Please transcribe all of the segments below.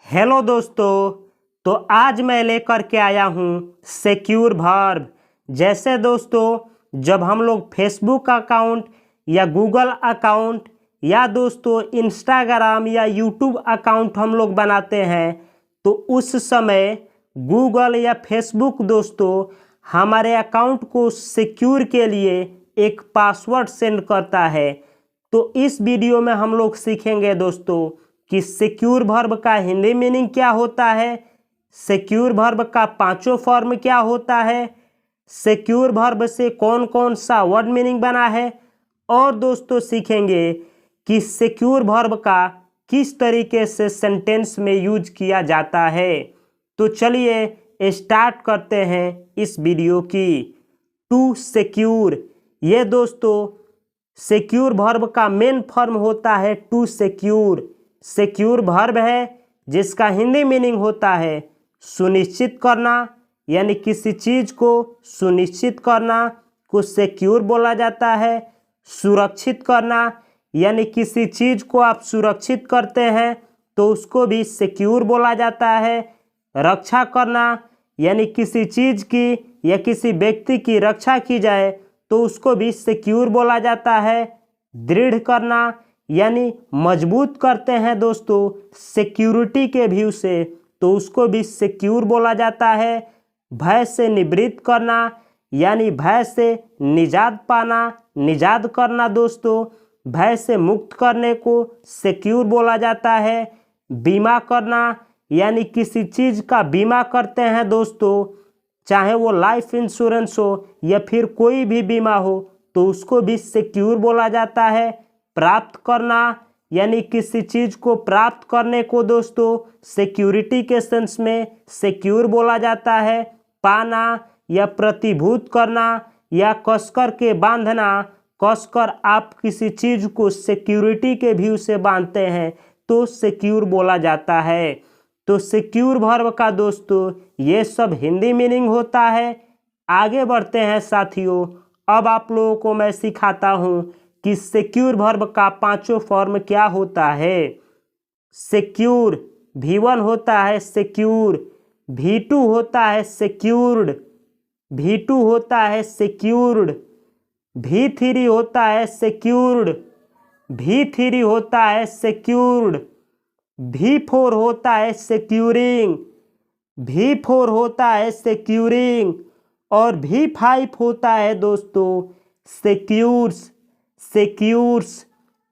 Hello दोस्तों। तो आज मैं लेकर के आया हूँ सिक्योर वर्ब। जैसे दोस्तों जब हम लोग फेसबुक अकाउंट या गूगल अकाउंट या दोस्तों इंस्टाग्राम या यूट्यूब अकाउंट हम लोग बनाते हैं तो उस समय गूगल या फेसबुक दोस्तों हमारे अकाउंट को सिक्योर के लिए एक पासवर्ड सेंड करता है। तो इस वीडियो में हम लोग सीखेंगे दोस्तों कि सिक्योर वर्ब का हिंदी मीनिंग क्या होता है, सिक्योर वर्ब का पांचों फॉर्म क्या होता है, सिक्योर वर्ब से कौन कौन सा वर्ड मीनिंग बना है, और दोस्तों सीखेंगे कि सिक्योर वर्ब का किस तरीके से सेंटेंस में यूज किया जाता है। तो चलिए स्टार्ट करते हैं इस वीडियो की। टू सिक्योर, ये दोस्तों सिक्योर वर्ब का मेन फॉर्म होता है टू सिक्योर। सिक्योर वर्ब है जिसका हिंदी मीनिंग होता है सुनिश्चित करना, यानी किसी चीज को सुनिश्चित करना को सिक्योर बोला जाता है। सुरक्षित करना, यानी किसी चीज को आप सुरक्षित करते हैं तो उसको भी सिक्योर बोला जाता है। रक्षा करना, यानी किसी चीज की या किसी व्यक्ति की रक्षा की जाए तो उसको भी सिक्योर बोला जाता है। दृढ़ करना, यानी मजबूत करते हैं दोस्तों सिक्योरिटी के व्यू से तो उसको भी सिक्योर बोला जाता है। भय से निवृत्त करना, यानी भय से निजात पाना, निजात करना दोस्तों, भय से मुक्त करने को सिक्योर बोला जाता है। बीमा करना, यानी किसी चीज का बीमा करते हैं दोस्तों, चाहे वो लाइफ इंश्योरेंस हो या फिर कोई भी बीमा हो तो उसको भी सिक्योर बोला जाता है। प्राप्त करना, यानी किसी चीज को प्राप्त करने को दोस्तों सिक्योरिटी के सेंस में सिक्योर बोला जाता है। पाना या प्रतिभूत करना या कसकर के बांधना, कसकर आप किसी चीज को सिक्योरिटी के व्यू से बांधते हैं तो सिक्योर बोला जाता है। तो सिक्योर वर्ब का दोस्तों ये सब हिंदी मीनिंग होता है। आगे बढ़ते हैं साथियों, अब आप लोगों को मैं सिखाता हूं कि सिक्योर वर्ब का पांचों फॉर्म क्या होता है। सिक्योर, V1 होता है सिक्योर, V2 होता है सिक्योर्ड, V2 होता है सिक्योर्ड, V3 होता है सिक्योर्ड, V3 होता है सिक्योर्ड, V4 होता है सिक्योरिंग, V4 होता है सिक्योरिंग, और V5 होता है दोस्तों सिक्योर्स, सिक्योर्स।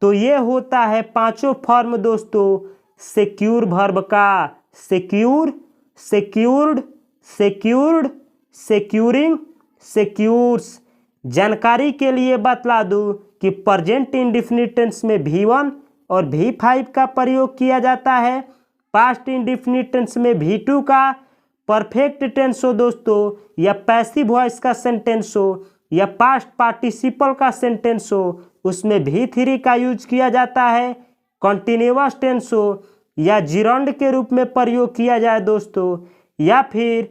तो ये होता है पांचों फॉर्म दोस्तों सिक्योर वर्ब का। Secure, secured, secured, securing, secures. जानकारी के लिए बतला दूं कि प्रेजेंट इंडेफिनिट टेंस में V1 और V5 का प्रयोग किया जाता है। पास्ट इंडेफिनिट टेंस में V2 का, परफेक्ट टेंस हो दोस्तों या पैसिव वॉइस का सेंटेंस हो या पास्ट पार्टिसिपल का सेंटेंस हो उसमें V3 का यूज किया जाता है। कॉन्टिन्यूअस टेंस हो या जिरंड के रूप में प्रयोग किया जाए दोस्तों, या फिर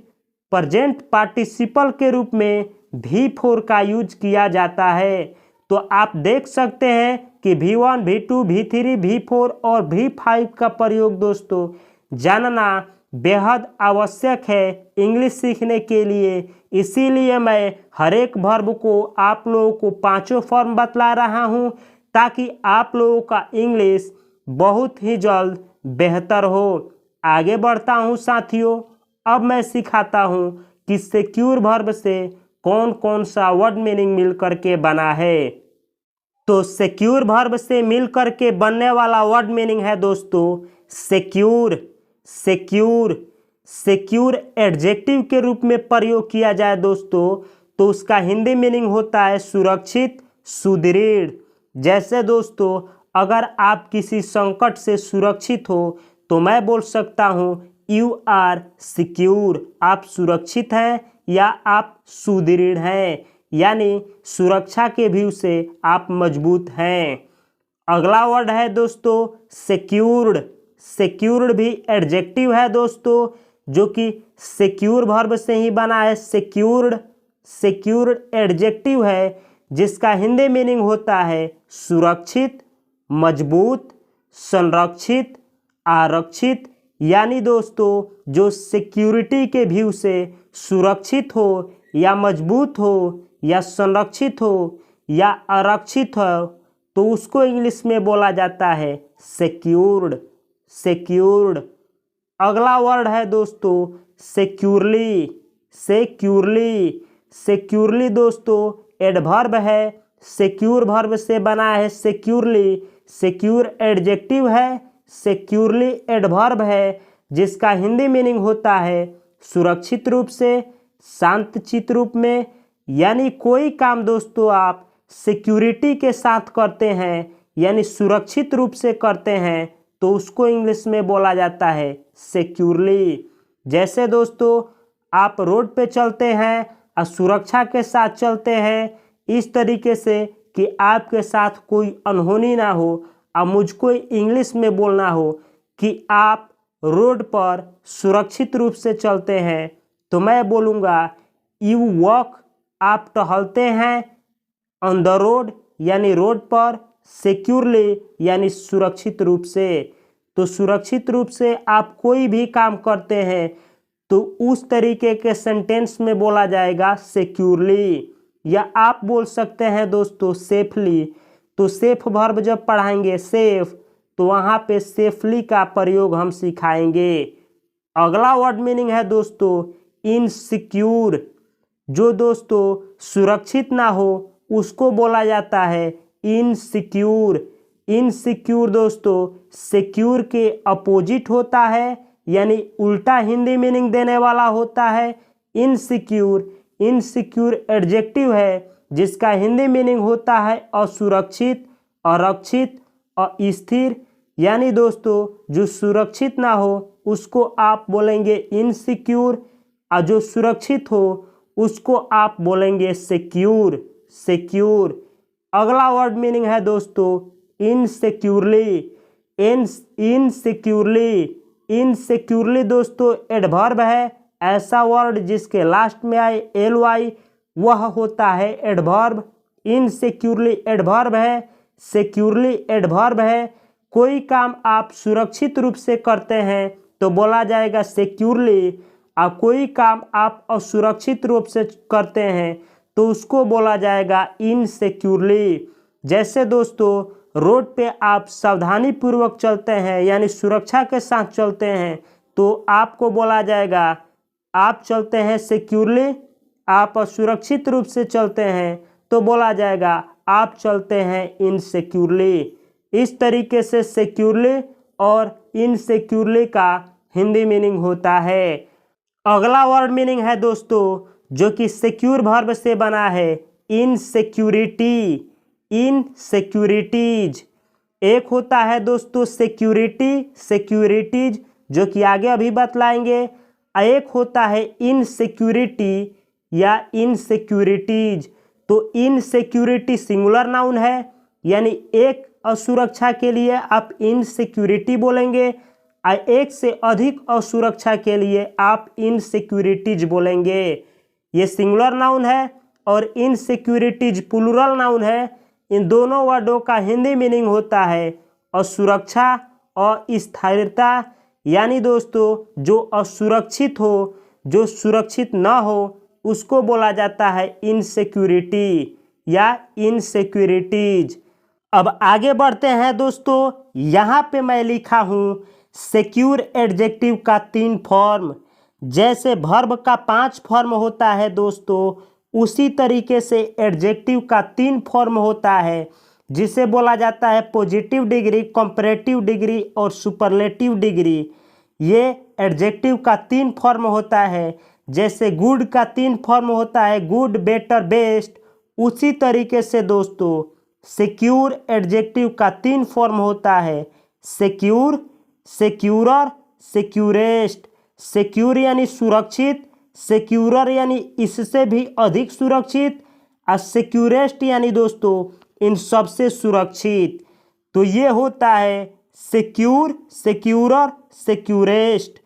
प्रेजेंट पार्टिसिपल के रूप में V4 का यूज किया जाता है। तो आप देख सकते हैं कि V1, V2, V3, V4 और V5 का प्रयोग दोस्तों जानना बेहद आवश्यक है इंग्लिश सीखने के लिए। इसीलिए मैं हर एक वर्ब को आप लोगों को पांचों फॉर्म बतला रहा हूं ताकि आप लोगों का इंग्लिश बहुत ही जल्द बेहतर हो। आगे बढ़ता हूं साथियों, अब मैं सिखाता हूं कि सिक्योर वर्ब से कौन कौन सा वर्ड मीनिंग मिल करके बना है। तो सिक्योर वर्ब से मिल करके बनने वाला वर्ड मीनिंग है दोस्तों सिक्योर। सिक्योर, सिक्योर एडजेक्टिव के रूप में प्रयोग किया जाए दोस्तों तो उसका हिंदी मीनिंग होता है सुरक्षित, सुदृढ़। जैसे दोस्तों अगर आप किसी संकट से सुरक्षित हो तो मैं बोल सकता हूँ यू आर सिक्योर, आप सुरक्षित हैं या आप सुदृढ़ हैं, यानी सुरक्षा के व्यू से आप मजबूत हैं। अगला वर्ड है दोस्तों सिक्योर्ड। सिक्योर्ड भी एडजेक्टिव है दोस्तों जो कि सिक्योर वर्ब से ही बना है। सिक्योर्ड, सिक्योर्ड एडजेक्टिव है जिसका हिंदी मीनिंग होता है सुरक्षित, मजबूत, संरक्षित, आरक्षित यानी दोस्तों जो सिक्योरिटी के व्यू से सुरक्षित हो या मजबूत हो या संरक्षित हो या आरक्षित हो, तो उसको इंग्लिश में बोला जाता है सिक्योर्ड। सिक्योर्ड। अगला वर्ड है दोस्तों सिक्योरली। सिक्योरली। सिक्योरली दोस्तों एडवर्ब है, सिक्योर वर्ब से बना है सिक्योरली। सिक्योर एडजेक्टिव है, सिक्योरली एडवर्ब है, जिसका हिंदी मीनिंग होता है सुरक्षित रूप से, शांतचित्त रूप में। यानी कोई काम दोस्तों आप सिक्योरिटी के साथ करते हैं यानी सुरक्षित रूप से करते हैं, तो उसको इंग्लिश में बोला जाता है सिक्योरली। जैसे दोस्तों आप रोड पे चलते हैं और सुरक्षा के साथ चलते हैं, इस तरीके से कि आपके साथ कोई अनहोनी ना हो और मुझको इंग्लिश में बोलना हो कि आप रोड पर सुरक्षित रूप से चलते हैं, तो मैं बोलूँगा यू वॉक, आप टहलते हैं, ऑन द रोड यानी रोड पर, सिक्योरली यानी सुरक्षित रूप से। तो सुरक्षित रूप से आप कोई भी काम करते हैं तो उस तरीके के सेंटेंस में बोला जाएगा सिक्योरली। या आप बोल सकते हैं दोस्तों सेफली। तो सेफ वर्ब जब पढ़ाएंगे सेफ, तो वहाँ पे सेफली का प्रयोग हम सिखाएंगे। अगला वर्ड मीनिंग है दोस्तों इनसिक्योर। जो दोस्तों सुरक्षित ना हो उसको बोला जाता है इनसिक्योर। इनसिक्योर दोस्तों सिक्योर के अपोजिट होता है, यानी उल्टा हिंदी मीनिंग देने वाला होता है इनसिक्योर। इनसिक्योर एडजेक्टिव है, जिसका हिंदी मीनिंग होता है असुरक्षित, आरक्षित, अस्थिर। यानी दोस्तों जो सुरक्षित ना हो उसको आप बोलेंगे इनसिक्योर, और जो सुरक्षित हो उसको आप बोलेंगे सिक्योर। सिक्योर। अगला वर्ड मीनिंग है दोस्तों इनसिक्योरली। इनसिक्योरली। इनसिक्योरली दोस्तों एडवर्ब है, ऐसा वर्ड जिसके लास्ट में आए ly वह होता है एडवर्ब। इनसिक्योरली एडवर्ब है, सिक्योरली एडवर्ब है। कोई काम आप सुरक्षित रूप से करते हैं तो बोला जाएगा सिक्योरली, और कोई काम आप असुरक्षित रूप से करते हैं तो उसको बोला जाएगा इनसिक्योरली। जैसे दोस्तों रोड पे आप सावधानी पूर्वक चलते हैं यानी सुरक्षा के साथ चलते हैं, तो आपको बोला जाएगा आप चलते हैं सिक्योरली। आप असुरक्षित रूप से चलते हैं तो बोला जाएगा आप चलते हैं इनसिक्योरली। इस तरीके से सिक्योरली और इनसिक्योरली का हिंदी मीनिंग होता है। अगला वर्ड मीनिंग है दोस्तों जो कि सिक्योर वर्ब से बना है इनसिक्योरिटी। इनसिक्योरिटीज। एक होता है दोस्तों सिक्योरिटी, सिक्योरिटीज, जो कि आगे अभी बतलाएंगे। एक होता है इनसिक्योरिटी या इनसिक्योरिटीज। तो इनसिक्योरिटी सिंगुलर नाउन है, यानी एक असुरक्षा के लिए आप इनसिक्योरिटी बोलेंगे, और एक से अधिक असुरक्षा के लिए आप इनसिक्योरिटीज बोलेंगे। ये सिंगुलर नाउन है और इनसिक्योरिटीज प्लूरल नाउन है। इन दोनों वर्डों का हिंदी मीनिंग होता है असुरक्षा और स्थिरता। यानी दोस्तों जो असुरक्षित हो, जो सुरक्षित ना हो, उसको बोला जाता है इनसिक्योरिटी या इनसिक्योरिटीज। अब आगे बढ़ते हैं दोस्तों। यहाँ पे मैं लिखा हूँ सिक्योर एडजेक्टिव का 3 फॉर्म। जैसे वर्ब का 5 फॉर्म होता है दोस्तों, उसी तरीके से एडजेक्टिव का 3 फॉर्म होता है, जिसे बोला जाता है पॉजिटिव डिग्री, कंपैरेटिव डिग्री और सुपरलेटिव डिग्री। ये एडजेक्टिव का 3 फॉर्म होता है। जैसे गुड का 3 फॉर्म होता है गुड, बेटर, बेस्ट, उसी तरीके से दोस्तों सिक्योर एडजेक्टिव का 3 फॉर्म होता है सिक्योर, सिक्योरर, सिक्योरेस्ट। सिक्योर यानी सुरक्षित, सिक्योरर यानी इससे भी अधिक सुरक्षित, और सिक्योरेस्ट यानी दोस्तों इन सबसे सुरक्षित। तो ये होता है सिक्योर, सिक्योरर, सिक्योरेस्ट।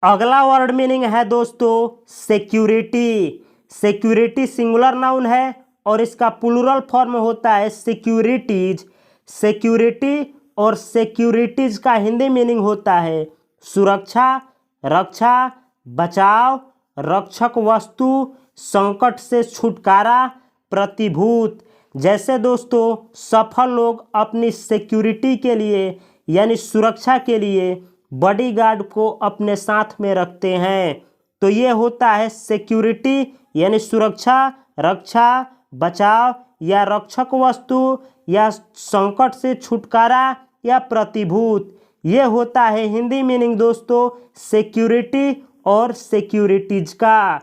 अगला वर्ड मीनिंग है दोस्तों सिक्योरिटी। सिक्योरिटी सिंगुलर नाउन है और इसका प्लूरल फॉर्म होता है सिक्योरिटीज। सिक्योरिटी और सिक्योरिटीज का हिंदी मीनिंग होता है सुरक्षा, रक्षा, बचाव, रक्षक वस्तु, संकट से छुटकारा, प्रतिभूत। जैसे दोस्तों सफल लोग अपनी सिक्योरिटी के लिए यानी सुरक्षा के लिए बॉडीगार्ड को अपने साथ में रखते हैं। तो ये होता है सिक्योरिटी यानी सुरक्षा, रक्षा, बचाव या रक्षक वस्तु या संकट से छुटकारा या प्रतिभूत। ये होता है हिंदी मीनिंग दोस्तों सिक्योरिटी और सिक्योरिटीज का।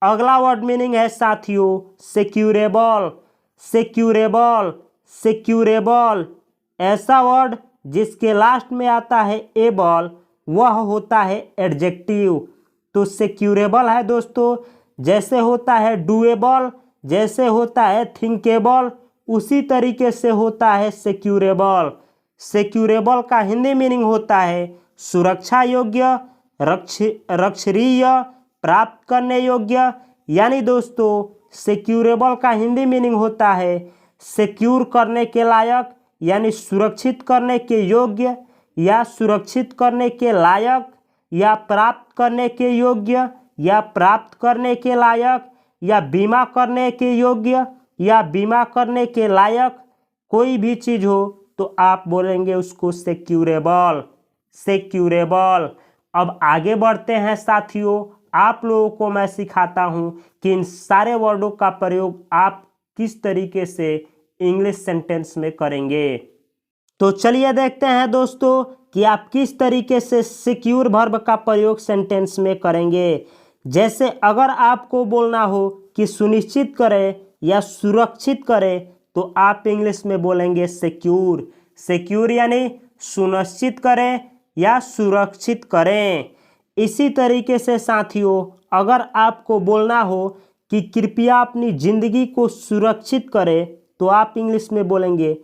अगला वर्ड मीनिंग है साथियों सिक्यूरेबल। सिक्यूरेबल, सिक्यूरेबल ऐसा वर्ड जिसके लास्ट में आता है एबल, वह होता है एडजेक्टिव। तो सिक्यूरेबल है दोस्तों, जैसे होता है डूएबल, जैसे होता है थिंकेबल, उसी तरीके से होता है सिक्यूरेबल। सिक्यूरेबल का हिंदी मीनिंग होता है सुरक्षा योग्य, रक्षणीय, प्राप्त करने योग्य। यानी दोस्तों सिक्यूरेबल का हिंदी मीनिंग होता है सिक्योर करने के लायक यानी सुरक्षित करने के योग्य या सुरक्षित करने के लायक या प्राप्त करने के योग्य या प्राप्त करने के लायक या बीमा करने के योग्य या बीमा करने के लायक कोई भी चीज़ हो तो आप बोलेंगे उसको सिक्यूरेबल। सिक्यूरेबल। अब आगे बढ़ते हैं साथियों, आप लोगों को मैं सिखाता हूं कि इन सारे वर्डों का प्रयोग आप किस तरीके से इंग्लिश सेंटेंस में करेंगे। तो चलिए देखते हैं दोस्तों कि आप किस तरीके से सिक्योर वर्ब का प्रयोग सेंटेंस में करेंगे। जैसे अगर आपको बोलना हो कि सुनिश्चित करें या सुरक्षित करें तो आप इंग्लिश में बोलेंगे सिक्योर। सिक्योर यानी सुनिश्चित करें या सुरक्षित करें। इसी तरीके से साथियों अगर आपको बोलना हो कि कृपया अपनी ज़िंदगी को सुरक्षित करें तो आप इंग्लिश में बोलेंगे,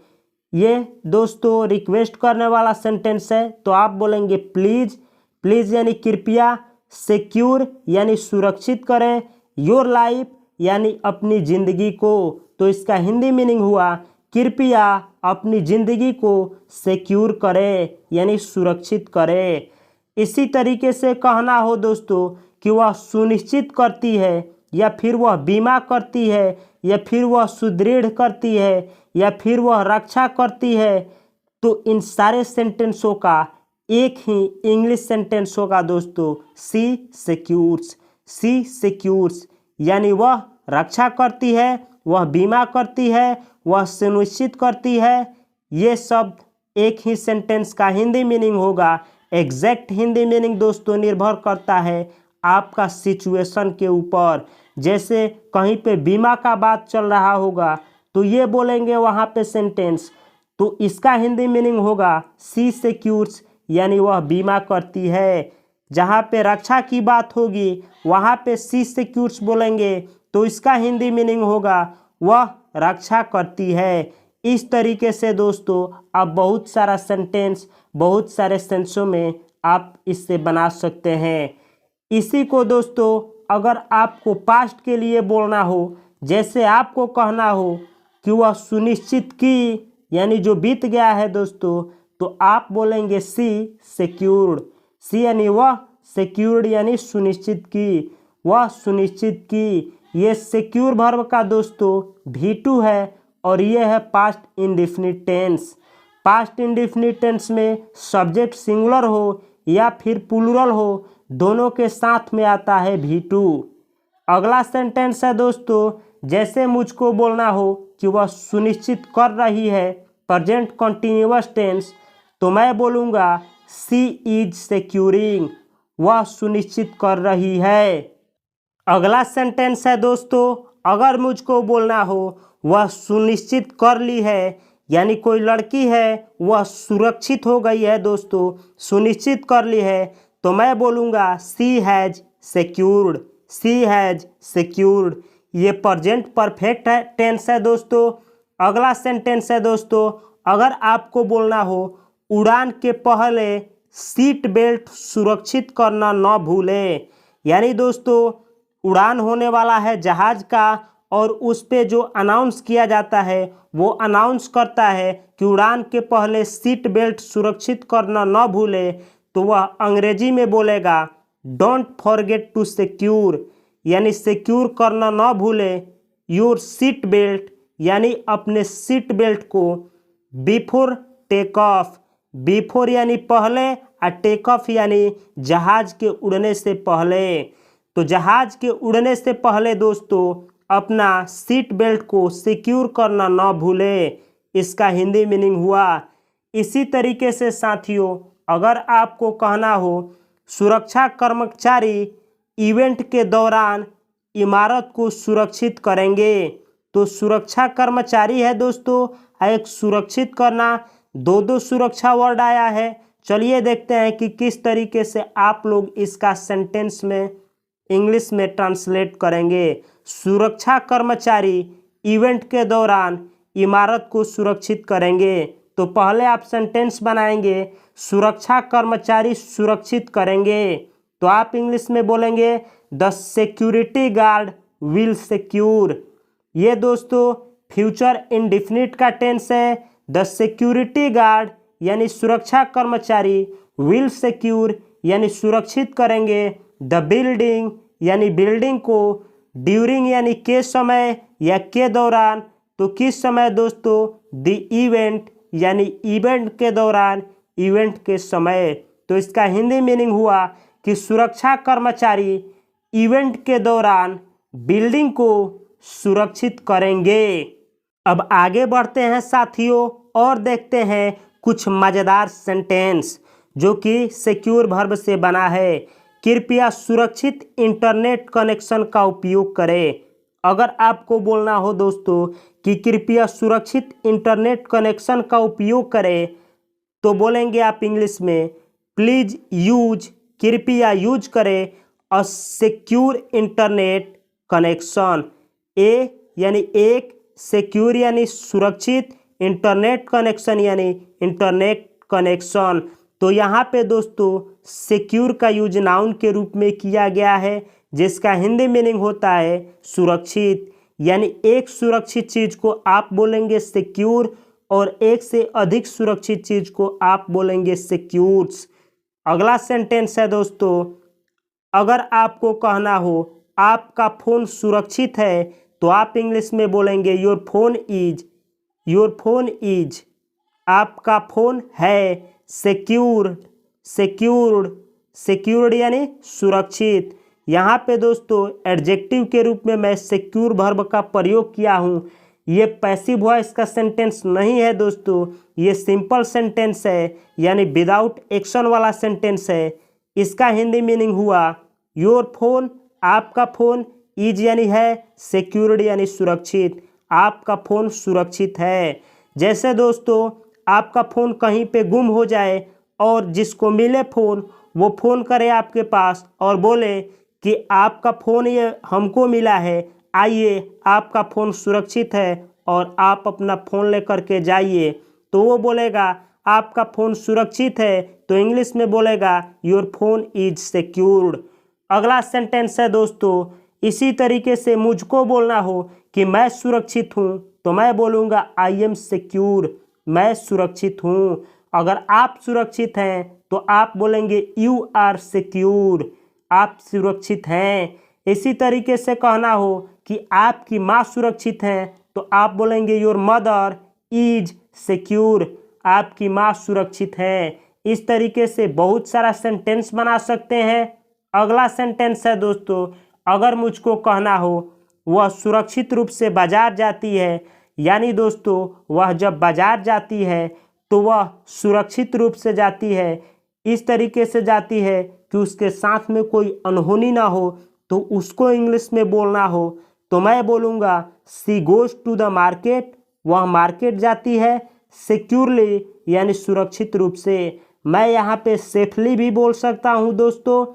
ये दोस्तों रिक्वेस्ट करने वाला सेंटेंस है तो आप बोलेंगे प्लीज़। प्लीज़ यानी कृपया, सिक्योर यानी सुरक्षित करें, योर लाइफ यानी अपनी ज़िंदगी को। तो इसका हिंदी मीनिंग हुआ कृपया अपनी ज़िंदगी को सिक्योर करें यानी सुरक्षित करें। इसी तरीके से कहना हो दोस्तों कि वह सुनिश्चित करती है या फिर वह बीमा करती है या फिर वह सुदृढ़ करती है या फिर वह रक्षा करती है, तो इन सारे सेंटेंसों का एक ही इंग्लिश सेंटेंस होगा दोस्तों सी सिक्योर्स। सी सिक्योर्स यानी वह रक्षा करती है, वह बीमा करती है, वह सुनिश्चित करती है। ये शब्द एक ही सेंटेंस का हिंदी मीनिंग होगा। एग्जैक्ट हिंदी मीनिंग दोस्तों निर्भर करता है आपका सिचुएशन के ऊपर। जैसे कहीं पे बीमा का बात चल रहा होगा तो ये बोलेंगे वहाँ पे सेंटेंस, तो इसका हिंदी मीनिंग होगा सी सिक्योर्स यानी वह बीमा करती है। जहाँ पे रक्षा की बात होगी वहाँ पे सी सिक्योर्स बोलेंगे तो इसका हिंदी मीनिंग होगा वह रक्षा करती है। इस तरीके से दोस्तों आप बहुत सारा सेंटेंस बहुत सारे सेंसों में आप इससे बना सकते हैं। इसी को दोस्तों अगर आपको पास्ट के लिए बोलना हो, जैसे आपको कहना हो कि वह सुनिश्चित की यानी जो बीत गया है दोस्तों, तो आप बोलेंगे सी सिक्योर्ड। सी यानी वह, सिक्योर्ड यानी सुनिश्चित की, वह सुनिश्चित की। ये सिक्योर वर्ब का दोस्तों V2 है और ये है past indefinite tense. Past indefinite tense में सब्जेक्ट सिंगुलर हो या फिर प्लूरल हो, दोनों के साथ में आता है V2। अगला सेंटेंस है दोस्तों, जैसे मुझको बोलना हो कि वह सुनिश्चित कर रही है, प्रेजेंट कंटिन्यूअस टेंस, तो मैं बोलूँगा सी इज सिक्योरिंग, वह सुनिश्चित कर रही है। अगला सेंटेंस है दोस्तों, अगर मुझको बोलना हो वह सुनिश्चित कर ली है, यानी कोई लड़की है वह सुरक्षित हो गई है दोस्तों, सुनिश्चित कर ली है, तो मैं बोलूँगा she has secured. She has secured. ये प्रेजेंट परफेक्ट है टेंस है दोस्तों। अगला सेंटेंस है दोस्तों, अगर आपको बोलना हो उड़ान के पहले सीट बेल्ट सुरक्षित करना न भूलें, यानी दोस्तों उड़ान होने वाला है जहाज़ का और उस पे जो अनाउंस किया जाता है वो अनाउंस करता है कि उड़ान के पहले सीट बेल्ट सुरक्षित करना न भूलें, तो वह अंग्रेजी में बोलेगा डोंट फॉरगेट टू सिक्योर, यानी सिक्योर करना ना भूले योर सीट बेल्ट, यानी अपने सीट बेल्ट को बिफोर टेक ऑफ। बिफोर यानी पहले और टेक ऑफ यानी जहाज के उड़ने से पहले। तो जहाज के उड़ने से पहले दोस्तों अपना सीट बेल्ट को सिक्योर करना ना भूले, इसका हिंदी मीनिंग हुआ। इसी तरीके से साथियों अगर आपको कहना हो सुरक्षा कर्मचारी इवेंट के दौरान इमारत को सुरक्षित करेंगे, तो सुरक्षा कर्मचारी है दोस्तों, एक सुरक्षित करना, दो सुरक्षा वर्ड आया है। चलिए देखते हैं कि किस तरीके से आप लोग इसका सेंटेंस में इंग्लिश में ट्रांसलेट करेंगे। सुरक्षा कर्मचारी इवेंट के दौरान इमारत को सुरक्षित करेंगे। तो पहले आप सेंटेंस बनाएंगे सुरक्षा कर्मचारी सुरक्षित करेंगे, तो आप इंग्लिश में बोलेंगे the security guard will secure. ये दोस्तों फ्यूचर इंडेफिनिट का टेंस है। द सिक्योरिटी गार्ड यानी सुरक्षा कर्मचारी, विल सिक्योर यानी सुरक्षित करेंगे, द बिल्डिंग यानी बिल्डिंग को, ड्यूरिंग यानी के समय या के दौरान, तो किस समय दोस्तों, द इवेंट यानी इवेंट के दौरान, इवेंट के समय। तो इसका हिंदी मीनिंग हुआ कि सुरक्षा कर्मचारी इवेंट के दौरान बिल्डिंग को सुरक्षित करेंगे। अब आगे बढ़ते हैं साथियों और देखते हैं कुछ मज़ेदार सेंटेंस जो कि सिक्योर वर्ब से बना है। कृपया सुरक्षित इंटरनेट कनेक्शन का उपयोग करें। अगर आपको बोलना हो दोस्तों कि कृपया सुरक्षित इंटरनेट कनेक्शन का उपयोग करें, तो बोलेंगे आप इंग्लिश में प्लीज यूज, कृपया यूज करें अ सिक्योर इंटरनेट कनेक्शन। ए यानी एक, सिक्योर यानी सुरक्षित, इंटरनेट कनेक्शन यानी इंटरनेट कनेक्शन। तो यहाँ पे दोस्तों सिक्योर का यूज नाउन के रूप में किया गया है, जिसका हिंदी मीनिंग होता है सुरक्षित। यानी एक सुरक्षित चीज को आप बोलेंगे सिक्योर और एक से अधिक सुरक्षित चीज को आप बोलेंगे सिक्योर्स। अगला सेंटेंस है दोस्तों, अगर आपको कहना हो आपका फोन सुरक्षित है, तो आप इंग्लिश में बोलेंगे your phone is, your phone is, आपका फोन है सिक्योर्ड, सिक्योर्ड, सिक्योर्ड यानी सुरक्षित। यहाँ पे दोस्तों एडजेक्टिव के रूप में मैं सिक्योर वर्ब का प्रयोग किया हूँ। ये पैसिव वॉइस का सेंटेंस नहीं है दोस्तों, ये सिंपल सेंटेंस है, यानी विदाउट एक्शन वाला सेंटेंस है। इसका हिंदी मीनिंग हुआ योर फोन, आपका फोन, इज यानी है, सिक्योर्ड यानी सुरक्षित, आपका फोन सुरक्षित है। जैसे दोस्तों आपका फ़ोन कहीं पे गुम हो जाए और जिसको मिले फ़ोन वो फ़ोन करे आपके पास और बोले कि आपका फ़ोन ये हमको मिला है, आइए आपका फ़ोन सुरक्षित है और आप अपना फ़ोन लेकर के जाइए, तो वो बोलेगा आपका फ़ोन सुरक्षित है, तो इंग्लिश में बोलेगा योर फोन इज सिक्योर्ड। अगला सेंटेंस है दोस्तों, इसी तरीके से मुझको बोलना हो कि मैं सुरक्षित हूँ, तो मैं बोलूँगा आई एम सिक्योर, मैं सुरक्षित हूँ। अगर आप सुरक्षित हैं तो आप बोलेंगे यू आर सिक्योर, आप सुरक्षित हैं। इसी तरीके से कहना हो कि आपकी माँ सुरक्षित हैं, तो आप बोलेंगे योर मदर इज सिक्योर, आपकी माँ सुरक्षित है। इस तरीके से बहुत सारा सेंटेंस बना सकते हैं। अगला सेंटेंस है दोस्तों, अगर मुझको कहना हो वह सुरक्षित रूप से बाजार जाती है, यानी दोस्तों वह जब बाजार जाती है तो वह सुरक्षित रूप से जाती है, इस तरीके से जाती है कि उसके साथ में कोई अनहोनी ना हो, तो उसको इंग्लिश में बोलना हो तो मैं बोलूँगा सी गोज टू द मार्केट, वह मार्केट जाती है सिक्योरली यानी सुरक्षित रूप से। मैं यहाँ पे सेफली भी बोल सकता हूँ दोस्तों,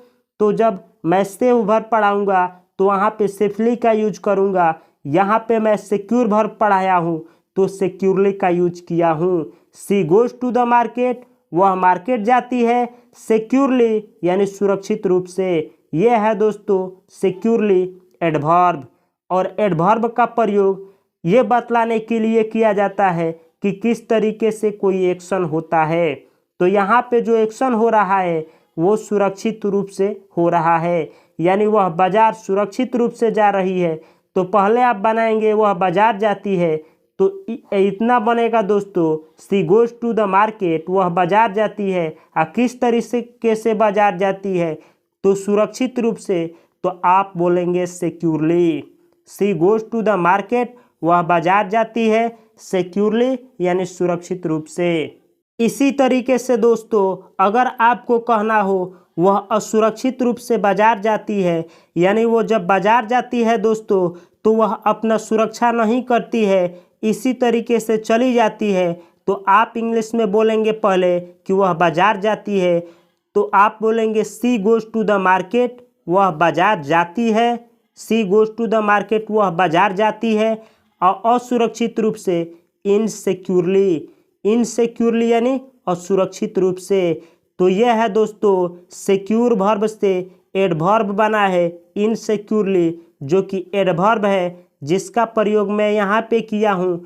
तो जब मैं सेफ वर्ब पढ़ाऊँगा तो वहाँ पे सेफली का यूज करूँगा। यहाँ पे मैं सिक्योर वर्ब पढ़ाया हूँ तो सिक्योरली का यूज किया हूँ। सी गोज टू द मार्केट, वह मार्केट जाती है सिक्योरली यानी सुरक्षित रूप से। यह है दोस्तों सिक्योरली एडवर्ब। और एडवर्ब का प्रयोग ये बतलाने के लिए किया जाता है कि किस तरीके से कोई एक्शन होता है। तो यहाँ पे जो एक्शन हो रहा है वो सुरक्षित रूप से हो रहा है, यानी वह बाजार सुरक्षित रूप से जा रही है। तो पहले आप बनाएंगे वह बाजार जाती है, तो इतना बनेगा दोस्तों, सी गोज टू द मार्केट, वह बाजार जाती है। किस तरीके से बाजार जाती है? तो सुरक्षित रूप से, तो आप बोलेंगे securely. She goes to the market, वह बाजार जाती है, सिक्योरली यानी सुरक्षित रूप से। इसी तरीके से दोस्तों अगर आपको कहना हो वह असुरक्षित रूप से बाजार जाती है, यानी वो जब बाजार जाती है दोस्तों तो वह अपना सुरक्षा नहीं करती है, इसी तरीके से चली जाती है, तो आप इंग्लिश में बोलेंगे पहले कि वह बाजार जाती है, तो आप बोलेंगे सी गोज टू द मार्केट, वह बाजार जाती है। सी गोज टू द मार्केट, वह बाजार जाती है। और असुरक्षित रूप से इनसिक्योरली, इनसिक्योरली यानी असुरक्षित रूप से। तो यह है दोस्तों सिक्योर वर्ब से एडवर्ब बना है इनसिक्योरली, जो कि एडवर्ब है, जिसका प्रयोग मैं यहाँ पे किया हूँ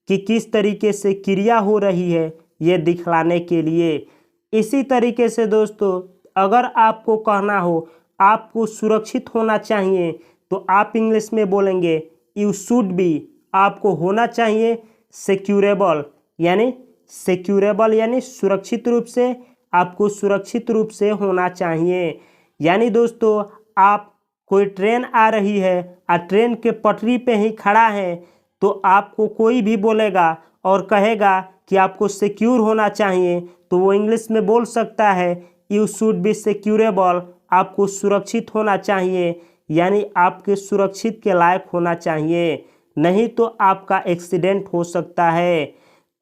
कि किस तरीके से क्रिया हो रही है ये दिखलाने के लिए। इसी तरीके से दोस्तों अगर आपको कहना हो आपको सुरक्षित होना चाहिए, तो आप इंग्लिश में बोलेंगे यू शुड बी, आपको होना चाहिए सिक्योरेबल, यानी सिक्योरेबल यानी सुरक्षित रूप से, आपको सुरक्षित रूप से होना चाहिए। यानी दोस्तों आप कोई ट्रेन आ रही है और ट्रेन के पटरी पे ही खड़ा है, तो आपको कोई भी बोलेगा और कहेगा कि आपको सिक्योर होना चाहिए, तो वो इंग्लिश में बोल सकता है यू शुड बी सिक्योरेबल, आपको सुरक्षित होना चाहिए, यानी आपके सुरक्षित के लायक होना चाहिए, नहीं तो आपका एक्सीडेंट हो सकता है।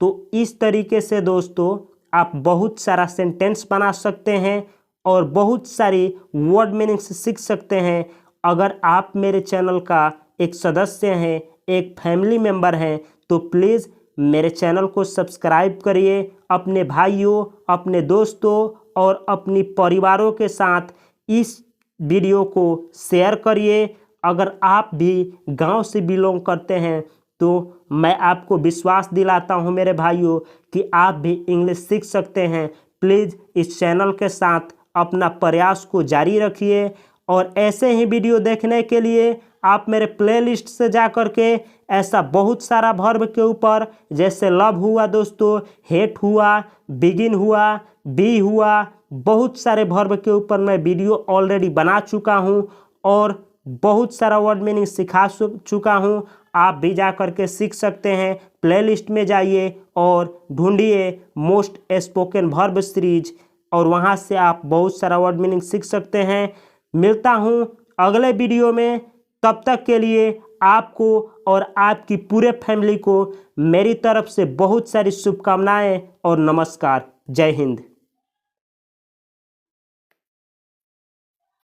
तो इस तरीके से दोस्तों आप बहुत सारा सेंटेंस बना सकते हैं और बहुत सारी वर्ड मीनिंग्स सीख सकते हैं। अगर आप मेरे चैनल का एक सदस्य हैं, एक फैमिली मेम्बर हैं, तो प्लीज़ मेरे चैनल को सब्सक्राइब करिए, अपने भाइयों, अपने दोस्तों और अपनी परिवारों के साथ इस वीडियो को शेयर करिए। अगर आप भी गांव से बिलोंग करते हैं तो मैं आपको विश्वास दिलाता हूं मेरे भाइयों कि आप भी इंग्लिश सीख सकते हैं। प्लीज़ इस चैनल के साथ अपना प्रयास को जारी रखिए और ऐसे ही वीडियो देखने के लिए आप मेरे प्लेलिस्ट से जा कर के ऐसा बहुत सारा वर्ब के ऊपर, जैसे लव हुआ दोस्तों, हेट हुआ, बिगिन हुआ, बी हुआ, बहुत सारे वर्ब के ऊपर मैं वीडियो ऑलरेडी बना चुका हूं और बहुत सारा वर्ड मीनिंग सिखा चुका हूं। आप भी जा करके सीख सकते हैं। प्लेलिस्ट में जाइए और ढूंढिए मोस्ट स्पोकन वर्ब सीरीज, और वहां से आप बहुत सारा वर्ड मीनिंग सीख सकते हैं। मिलता हूं अगले वीडियो में, तब तक के लिए आपको और आपकी पूरे फैमिली को मेरी तरफ से बहुत सारी शुभकामनाएं और नमस्कार। जय हिंद।